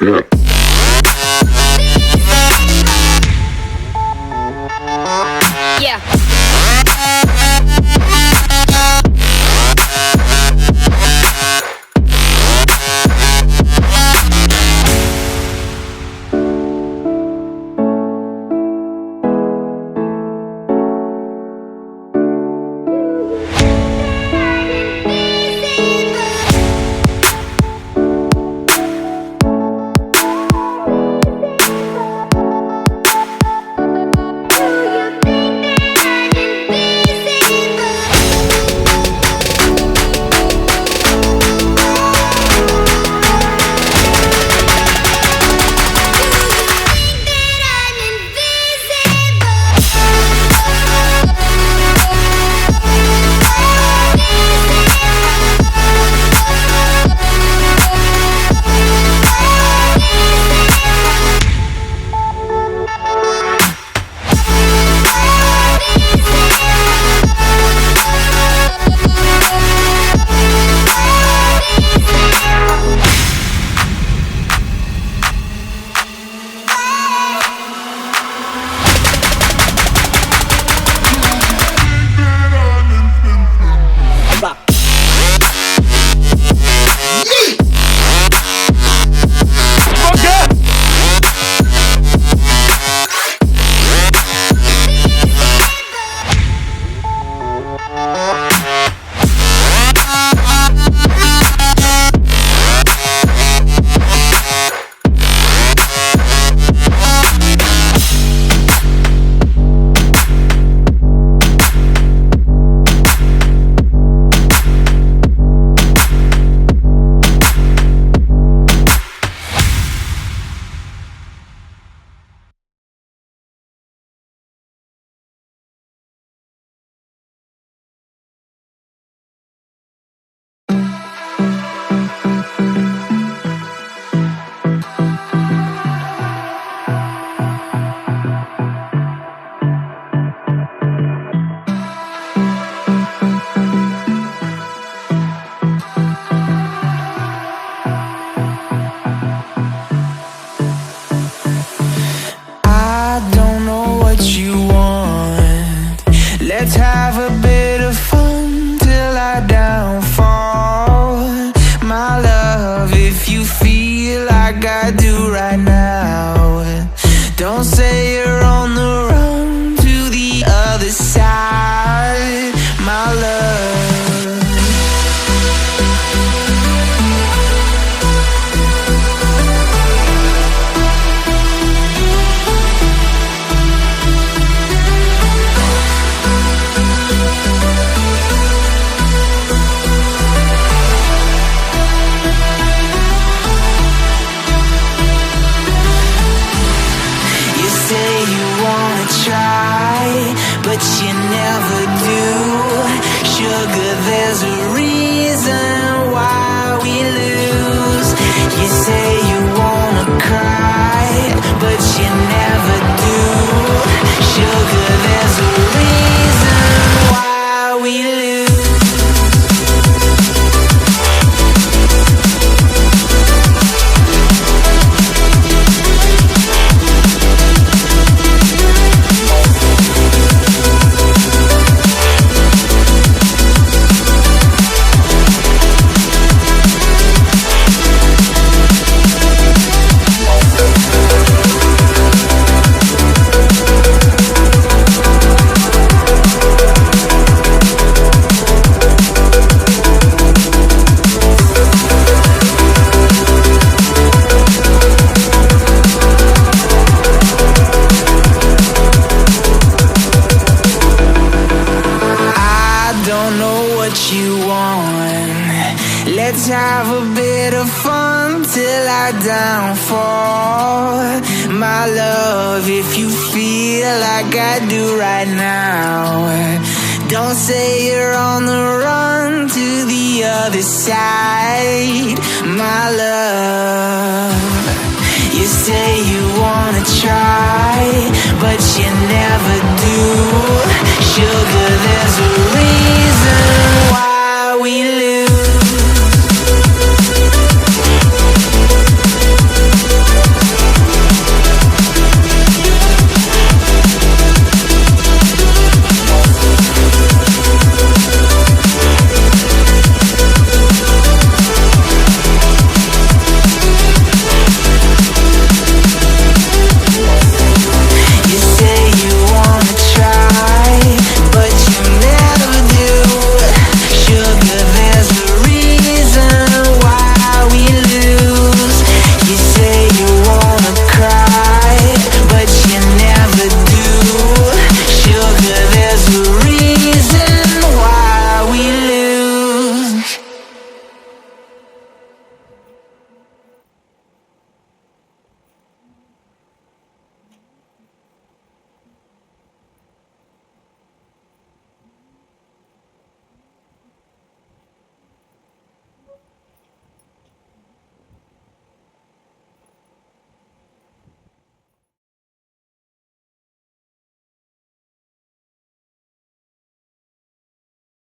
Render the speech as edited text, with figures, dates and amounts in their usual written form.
Yeah. Let's have a bit of fun till I downfall. My love, if you feel like I do right now, don't say you're on the run to the other side, my love. But you never do. Sugar, there's a reason why we lose. You say you wanna cry, but you never do. Sugar, there's a reason why we lose. You want. Let's have a bit of fun till I downfall. My love, if you feel like I do right now, don't say you're on the run to the other side, my love. You say you wanna try, but you never do. Sugar, there's a reason why we live.